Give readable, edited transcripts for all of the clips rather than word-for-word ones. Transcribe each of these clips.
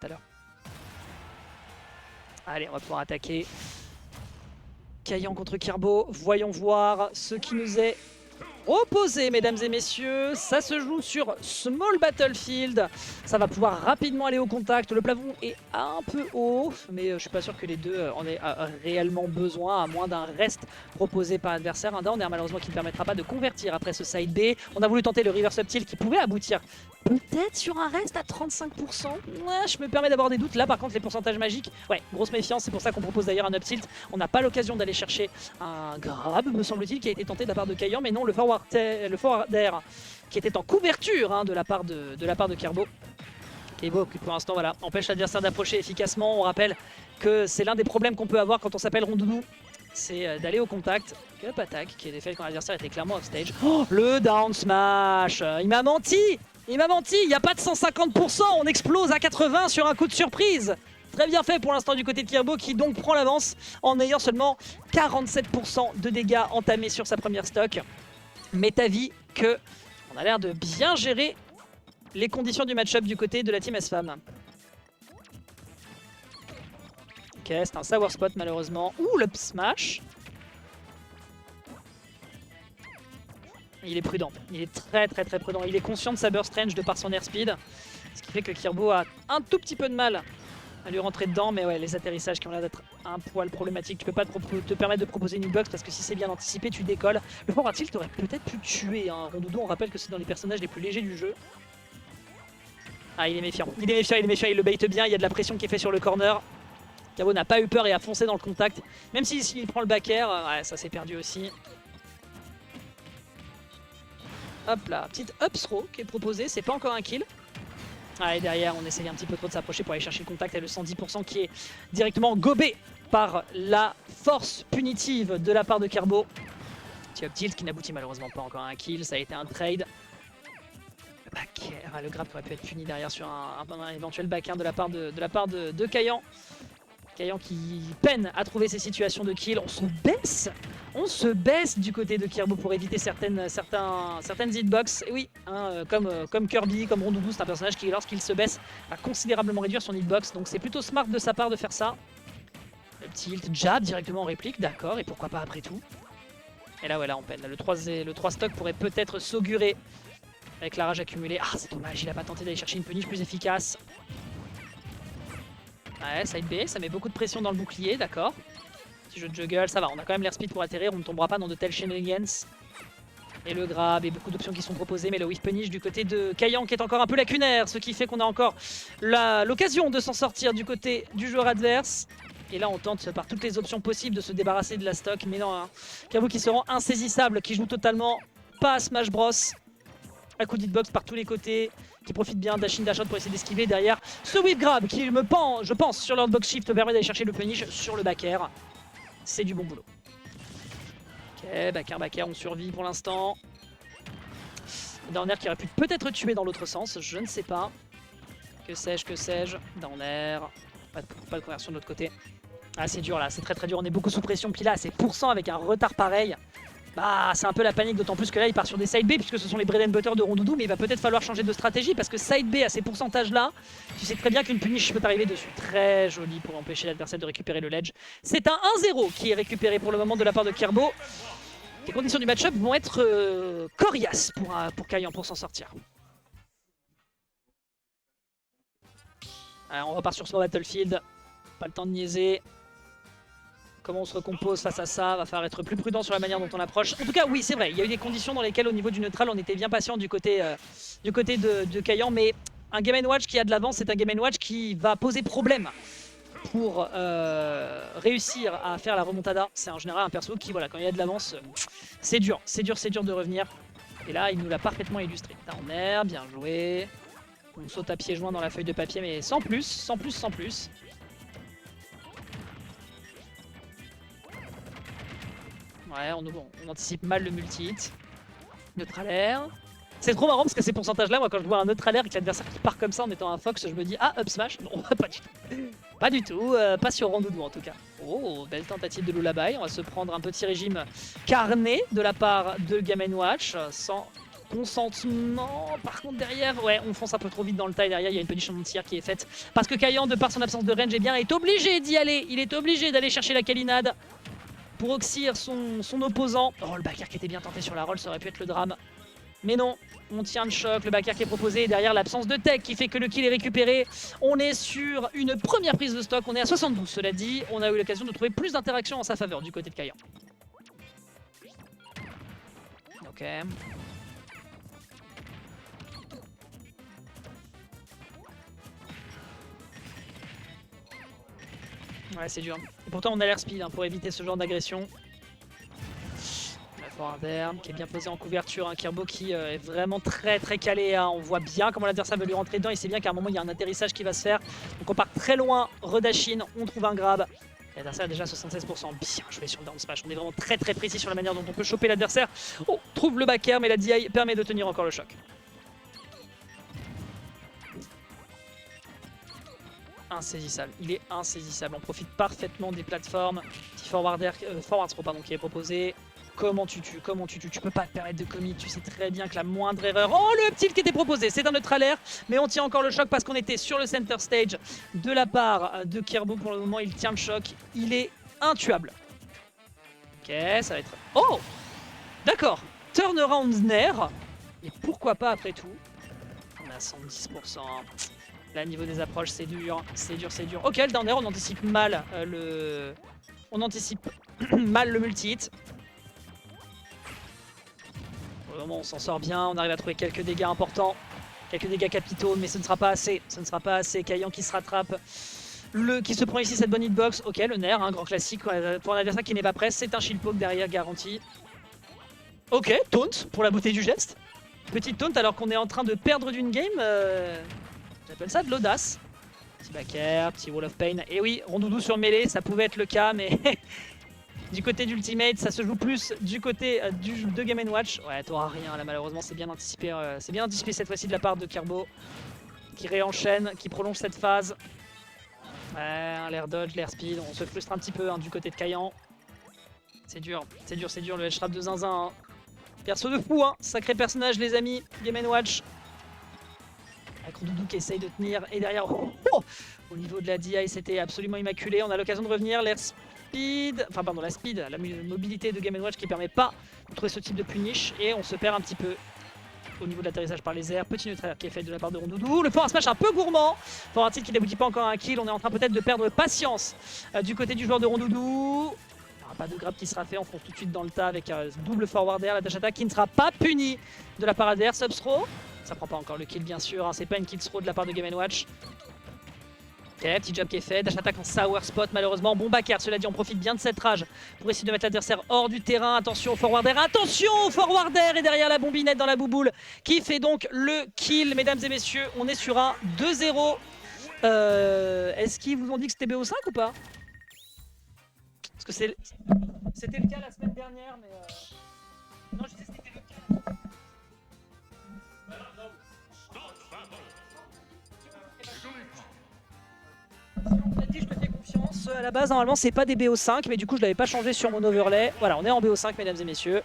tout à l'heure. Allez, on va pouvoir attaquer. Kayan contre Kirbo. Voyons voir ce qui nous est opposé, mesdames et messieurs. Ça se joue sur Small Battlefield. Ça va pouvoir rapidement aller au contact. Le plafond est un peu haut, mais je suis pas sûr que les deux en aient réellement besoin, à moins d'un rest proposé par l'adversaire. Un down malheureusement qui ne permettra pas de convertir après ce side B. On a voulu tenter le reverse up tilt qui pouvait aboutir peut-être sur un rest à 35%. Ouais, je me permets d'avoir des doutes. Là, par contre, les pourcentages magiques, ouais, grosse méfiance. C'est pour ça qu'on propose d'ailleurs un up tilt. On n'a pas l'occasion d'aller chercher un grab, me semble-t-il, qui a été tenté de la part de Kayan, mais non, le forward air qui était en couverture hein, de la part de Kirbo. Kirbo qui pour l'instant voilà, empêche l'adversaire d'approcher efficacement. On rappelle que c'est l'un des problèmes qu'on peut avoir quand on s'appelle Rondoudou. C'est d'aller au contact. Up attack qui est défait quand l'adversaire était clairement off stage. Oh, le down smash. Il m'a menti. Il m'a menti, il n'y a pas de 150%, on explose à 80 sur un coup de surprise. Très bien fait pour l'instant du côté de Kirbo qui donc prend l'avance en ayant seulement 47% de dégâts entamés sur sa première stock. Mais t'as vu que on a l'air de bien gérer les conditions du match-up du côté de la team S-Fam. Ok, c'est un sour spot malheureusement. Ouh, l'up smash. Il est prudent, il est très prudent. Il est conscient de sa burst range de par son airspeed. Ce qui fait que Kirbo a un tout petit peu de mal à lui rentrer dedans. Mais ouais, les atterrissages qui ont l'air d'être un poil problématiques. Tu peux pas te permettre de proposer une hitbox parce que si c'est bien anticipé, tu décolles. Le forward tilt aurait peut-être pu tuer un Rondoudou. On rappelle que c'est dans les personnages les plus légers du jeu. Ah, il est méfiant. Il le bait bien. Il y a de la pression qui est faite sur le corner. Kirbo n'a pas eu peur et a foncé dans le contact. Même s'il prend le back air, ouais, ça s'est perdu aussi. Hop là, petite up throw qui est proposée, c'est pas encore un kill. Ah, et derrière, on essaye un petit peu trop de s'approcher pour aller chercher le contact et le 110% qui est directement gobé par la force punitive de la part de Kirbo. Petit up tilt qui n'aboutit malheureusement pas encore à un kill, ça a été un trade. Le back air, le grab aurait pu être puni derrière sur un éventuel back air de la part de Kayan. Kayan qui peine à trouver ses situations de kill. On se baisse du côté de Kirbo pour éviter certaines hitbox. Et oui, hein, comme Kirby, comme Rondoudou, c'est un personnage qui, lorsqu'il se baisse, va considérablement réduire son hitbox. Donc c'est plutôt smart de sa part de faire ça. Le tilt, jab directement en réplique, d'accord, et pourquoi pas après tout. Et là, voilà, on peine. Le 3 stock pourrait peut-être s'augurer avec la rage accumulée. Ah, c'est dommage, il a pas tenté d'aller chercher une punish plus efficace. Ouais, side B, ça met beaucoup de pression dans le bouclier, d'accord. Petit jeu de juggle, ça va, on a quand même l'air speed pour atterrir, on ne tombera pas dans de tels shenanigans. Et le grab, et beaucoup d'options qui sont proposées, mais le whiff punish du côté de Kayan qui est encore un peu lacunaire, ce qui fait qu'on a encore l'occasion de s'en sortir du côté du joueur adverse. Et là on tente par toutes les options possibles de se débarrasser de la stock, mais non, hein. Kirbo qui se rend insaisissable, qui joue totalement pas à Smash Bros. À coup d'hitbox par tous les côtés, qui profite bien d'Ashin Dashot pour essayer d'esquiver derrière ce whip grab qui je pense sur leur box shift permet d'aller chercher le punish sur le back air. C'est du bon boulot. Ok, back air, on survit pour l'instant. Down air qui aurait pu peut-être tuer dans l'autre sens, je ne sais pas. Que sais-je, down air. Pas de conversion de l'autre côté. Ah, c'est dur là, c'est très dur, on est beaucoup sous pression, puis là c'est % avec un retard pareil. Bah, c'est un peu la panique, d'autant plus que là il part sur des side B puisque ce sont les bread and butter de Rondoudou, mais il va peut-être falloir changer de stratégie parce que side B à ces pourcentages là, tu sais très bien qu'une punish peut arriver dessus. Très joli pour empêcher l'adversaire de récupérer le ledge. C'est un 1-0 qui est récupéré pour le moment de la part de Kirbo. Les conditions du match-up vont être coriaces pour Kayan pour s'en sortir. Alors, on repart sur son battlefield, pas le temps de niaiser. Comment on se recompose face à ça, va falloir être plus prudent sur la manière dont on approche. En tout cas, oui, c'est vrai, il y a eu des conditions dans lesquelles au niveau du neutral, on était bien patient du côté de Kayan, mais un Game & Watch qui a de l'avance, c'est un Game & Watch qui va poser problème pour réussir à faire la remontada. C'est en général un perso qui, voilà, quand il y a de l'avance, c'est dur de revenir. Et là, il nous l'a parfaitement illustré. Down air, bien joué. On saute à pieds joints dans la feuille de papier, mais sans plus. Ouais, on anticipe mal le multi-hit. Neutral air. C'est trop marrant parce que ces pourcentages-là, moi quand je vois un neutral air avec l'adversaire qui part comme ça en étant un fox, je me dis ah, up smash. Non, pas du tout. Pas du tout, pas sur Rondoudou en tout cas. Oh, belle tentative de Lullaby. On va se prendre un petit régime carné de la part de Game & Watch sans consentement. Par contre derrière, ouais, on fonce un peu trop vite dans le tas. Derrière, il y a une position de tir qui est faite. Parce que Kayang, de par son absence de range, eh bien, est obligé d'y aller. Il est obligé d'aller chercher la Kalinade pour oxyre son opposant. Oh, le backer qui était bien tenté sur la roll, ça aurait pu être le drame. Mais non, on tient le choc, le backer qui est proposé. Et derrière, l'absence de tech qui fait que le kill est récupéré. On est sur une première prise de stock. On est à 72, cela dit. On a eu l'occasion de trouver plus d'interactions en sa faveur du côté de Kayang. Ok. Ouais, c'est dur. Et pourtant, on a l'air speed hein, pour éviter ce genre d'agression. La Forwarder qui est bien posé en couverture. Un Kirbo qui est vraiment très calé. Hein. On voit bien comment l'adversaire veut lui rentrer dedans. Il sait bien qu'à un moment, il y a un atterrissage qui va se faire. Donc on part très loin. Redashin, on trouve un grab. L'adversaire a déjà 76%. Bien joué sur le down smash. On est vraiment très précis sur la manière dont on peut choper l'adversaire. Oh, trouve le back air, mais la DI permet de tenir encore le choc. Insaisissable, il est insaisissable. On profite parfaitement des plateformes. Petit forward throw pardon, qui est proposé. Comment tu tues, tu peux pas te permettre de commit, tu sais très bien que la moindre erreur... Oh, le petit qui était proposé, c'est un neutral air, mais on tient encore le choc parce qu'on était sur le center stage de la part de Kirbo. Pour le moment, il tient le choc, il est intuable. Ok, ça va être... Oh, d'accord, turnaround Nair, et pourquoi pas après tout. On a 110%. Là, niveau des approches, c'est dur, c'est dur. Ok, le down air, on anticipe mal On anticipe mal le multi-hit. Pour le moment, on s'en sort bien, on arrive à trouver quelques dégâts importants, quelques dégâts capitaux, mais ce ne sera pas assez. Ce ne sera pas assez. Kayang qui se rattrape, qui se prend ici cette bonne hitbox. Ok, le Nair, un grand classique pour un adversaire qui n'est pas prêt. C'est un shield poke derrière garanti. Ok, taunt pour la beauté du geste. Petite taunt alors qu'on est en train de perdre d'une game. J'appelle ça de l'audace. Petit back air, petit wall of pain. Et oui, Rondoudou sur mêlée, ça pouvait être le cas, mais du côté d'Ultimate, ça se joue plus du côté de Game & Watch. Ouais, t'auras rien là, malheureusement, c'est bien anticipé cette fois-ci de la part de Kirbo, qui réenchaîne, qui prolonge cette phase. Ouais, l'air dodge, l'air speed, on se frustre un petit peu hein, du côté de Kayang. C'est dur, le head trap de Zinzin. Hein. Perso de fou, hein, sacré personnage les amis, Game & Watch. Avec Rondoudou qui essaye de tenir, et derrière, au niveau de la DI, c'était absolument immaculé. On a l'occasion de revenir, l'air speed, enfin pardon, la speed, la mobilité de Game & Watch qui permet pas de trouver ce type de punish, et on se perd un petit peu au niveau de l'atterrissage par les airs. Petit neutral qui est fait de la part de Rondoudou. Le forward smash un peu gourmand, forward tilt qui n'aboutit pas encore à un kill. On est en train peut-être de perdre patience du côté du joueur de Rondoudou. Il n'y aura pas de grab qui sera fait, on fonce tout de suite dans le tas avec un double forward air, la dash attack qui ne sera pas punie de la part adverse. Subthrow, ça prend pas encore le kill bien sûr, hein. C'est pas une kill throw de la part de Game & Watch. Ok, petit jab qui est fait, dash attack en sour spot malheureusement. Bon back air, cela dit on profite bien de cette rage pour essayer de mettre l'adversaire hors du terrain. Attention au forward air, attention au forward air, et derrière la bombinette dans la bouboule qui fait donc le kill. Mesdames et messieurs, on est sur un 2-0. Est-ce qu'ils vous ont dit que c'était BO5 ou pas? Parce que c'était le cas la semaine dernière, mais... Non, je disais que c'était le cas. On a dit, je te fais confiance. À la base, normalement, c'est pas des BO5, mais du coup, je l'avais pas changé sur mon overlay. Voilà, on est en BO5, mesdames et messieurs.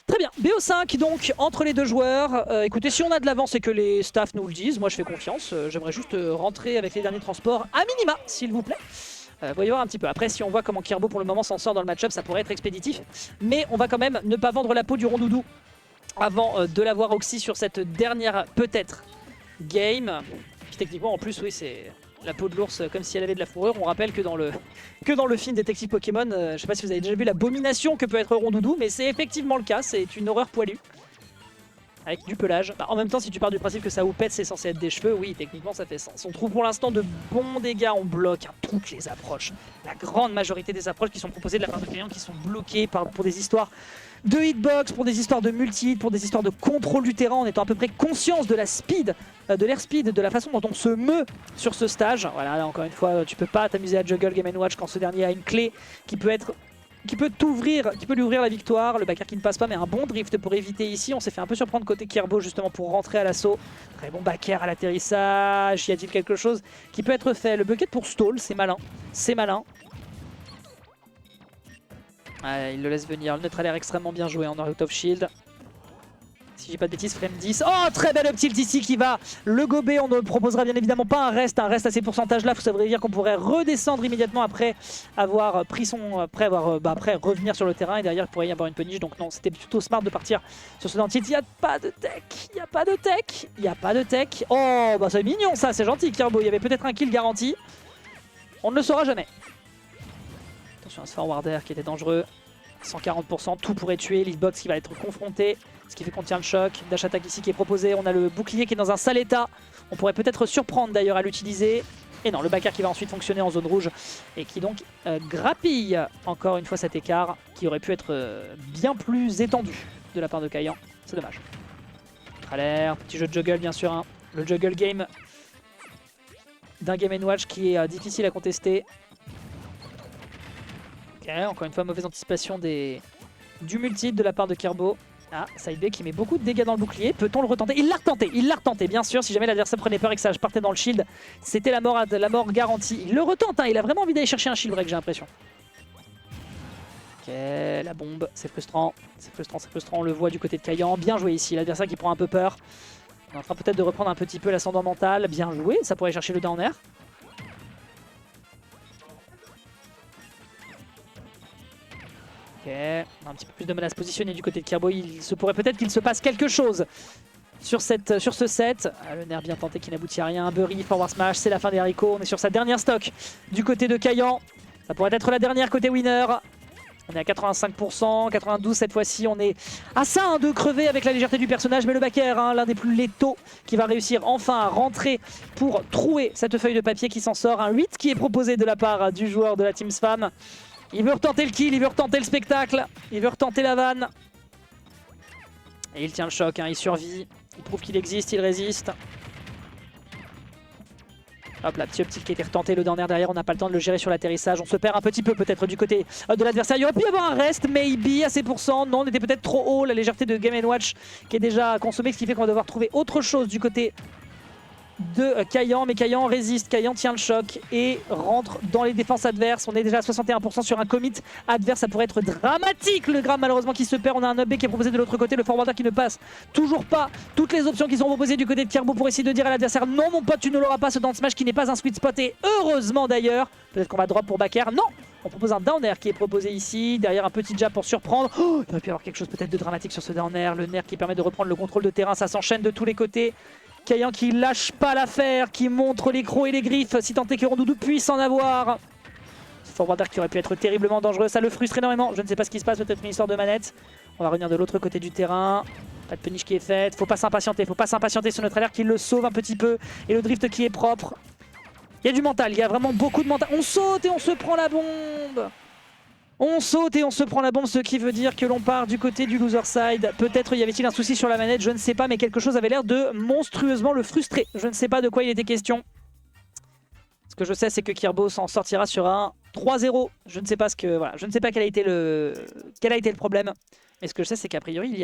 Très bien, BO5 donc entre les deux joueurs. Écoutez, si on a de l'avance et que les staffs nous le disent, moi je fais confiance. J'aimerais juste rentrer avec les derniers transports à minima, s'il vous plaît. Voyons voir un petit peu. Après, si on voit comment Kirbo pour le moment s'en sort dans le match-up, ça pourrait être expéditif. Mais on va quand même ne pas vendre la peau du Rondoudou avant de l'avoir Oxy sur cette dernière, peut-être, game. Puis techniquement, en plus, oui, c'est la peau de l'ours comme si elle avait de la fourrure. On rappelle que dans le film Détective Pokémon, je sais pas si vous avez déjà vu l'abomination que peut être Rondoudou, mais c'est effectivement le cas. C'est une horreur poilue. Avec du pelage. Bah, en même temps, si tu pars du principe que ça houppette, c'est censé être des cheveux, oui, techniquement ça fait sens. On trouve pour l'instant de bons dégâts en bloc, hein, toutes les approches. La grande majorité des approches qui sont proposées de la part de clients qui sont bloquées pour des histoires de hitbox, pour des histoires de multi-hit, pour des histoires de contrôle du terrain, en étant à peu près conscience de la speed, de l'air speed, de la façon dont on se meut sur ce stage. Voilà, là, encore une fois, tu peux pas t'amuser à juggle Game & Watch quand ce dernier a une clé qui peut lui ouvrir la victoire. Le backer qui ne passe pas, mais un bon drift pour éviter ici. On s'est fait un peu surprendre côté Kirbo justement pour rentrer à l'assaut. Très bon backer à l'atterrissage. Y a-t-il quelque chose qui peut être fait? Le bucket pour stall, c'est malin. C'est malin. Ouais, il le laisse venir. Le neutral air extrêmement bien joué en out of shield. Si j'ai pas de bêtises, frame 10. Oh, très belle up tilt ici qui va le gober. On ne proposera bien évidemment pas un reste à ces pourcentages-là. Ça voudrait dire qu'on pourrait redescendre immédiatement après avoir pris son... après revenir sur le terrain. Et derrière, il pourrait y avoir une punish. Donc non, c'était plutôt smart de partir sur ce dentier. Il n'y a pas de tech. Il n'y a pas de tech. Il n'y a pas de tech. Oh, bah c'est mignon ça. C'est gentil, Kirbo. Il y avait peut-être un kill garanti. On ne le saura jamais. Attention à ce forwarder qui était dangereux. 140%, tout pourrait tuer. L'hitbox qui va être confronté. Ce qui fait qu'on tient le choc. Dash attack ici qui est proposé. On a le bouclier qui est dans un sale état. On pourrait peut-être surprendre d'ailleurs à l'utiliser. Et non, le backer qui va ensuite fonctionner en zone rouge. Et qui donc grappille encore une fois cet écart. Qui aurait pu être bien plus étendu de la part de Kaiyan. C'est dommage. L'air, petit jeu de juggle bien sûr. Hein. Le juggle game d'un Game & Watch qui est difficile à contester. Ok, encore une fois, mauvaise anticipation du multi de la part de Kirbo. Ah, Side B qui met beaucoup de dégâts dans le bouclier. Peut-on le retenter? Il l'a retenté, bien sûr. Si jamais l'adversaire prenait peur et que ça partait dans le shield, c'était la mort garantie. Il le retente, hein, il a vraiment envie d'aller chercher un shield break, j'ai l'impression. Ok, la bombe, c'est frustrant. C'est frustrant, on le voit du côté de Kaiyan. Bien joué ici, l'adversaire qui prend un peu peur. On est en train peut-être de reprendre un petit peu l'ascendant mental. Bien joué, ça pourrait chercher le down air. Ok, un petit peu plus de mal à se positionner du côté de Kirbo. Il se pourrait peut-être qu'il se passe quelque chose sur ce set. Ah, le nerf bien tenté qui n'aboutit à rien. Bury, forward smash, c'est la fin des haricots. On est sur sa dernière stock du côté de Kaiyan. Ça pourrait être la dernière côté winner. On est à 85%, 92% cette fois-ci. On est à ça hein, de crever avec la légèreté du personnage. Mais le backer, hein, l'un des plus létaux, qui va réussir enfin à rentrer pour trouer cette feuille de papier qui s'en sort. Un 8 qui est proposé de la part du joueur de la Team Spam. Il veut retenter le kill, il veut retenter le spectacle, il veut retenter la vanne. Et il tient le choc, hein, il survit, il prouve qu'il existe, il résiste. Hop là, petit up-tilt qui a été retenté, le down air derrière, on n'a pas le temps de le gérer sur l'atterrissage. On se perd un petit peu peut-être du côté de l'adversaire. Il aurait pu y avoir un reste, maybe, à ces pourcents. Non, on était peut-être trop haut, la légèreté de Game & Watch qui est déjà consommée, ce qui fait qu'on va devoir trouver autre chose du côté de Kaiyan, mais Kaiyan résiste, Kaiyan tient le choc et rentre dans les défenses adverses. On est déjà à 61% sur un commit adverse, ça pourrait être dramatique. Le grab malheureusement qui se perd, on a un up B qui est proposé de l'autre côté, le forwarder qui ne passe toujours pas. Toutes les options qui sont proposées du côté de Kirbo pour essayer de dire à l'adversaire non mon pote tu ne l'auras pas, ce down smash qui n'est pas un sweet spot et heureusement d'ailleurs. Peut-être qu'on va drop pour backer, non. On propose un down air qui est proposé ici, derrière un petit jab pour surprendre. Oh, il aurait pu y avoir quelque chose peut-être de dramatique sur ce down air, le nerf qui permet de reprendre le contrôle de terrain, ça s'enchaîne de tous les côtés. Kaiyan qui lâche pas l'affaire, qui montre les crocs et les griffes, si tant est que Rondoudou puisse en avoir. Ce forwarder qui aurait pu être terriblement dangereux, ça le frustre énormément. Je ne sais pas ce qui se passe, peut-être une histoire de manette. On va revenir de l'autre côté du terrain. Pas de punish qui est faite, faut pas s'impatienter sur notre alerte qui le sauve un petit peu. Et le drift qui est propre. Il y a du mental, il y a vraiment beaucoup de mental. On saute et on se prend la bombe. On saute et on se prend la bombe, ce qui veut dire que l'on part du côté du loser side. Peut-être y avait-il un souci sur la manette, je ne sais pas, mais quelque chose avait l'air de monstrueusement le frustrer. Je ne sais pas de quoi il était question. Ce que je sais, c'est que Kirbo s'en sortira sur un 3-0. Je ne sais pas quel a été le problème. Mais ce que je sais, c'est qu'a priori, il y a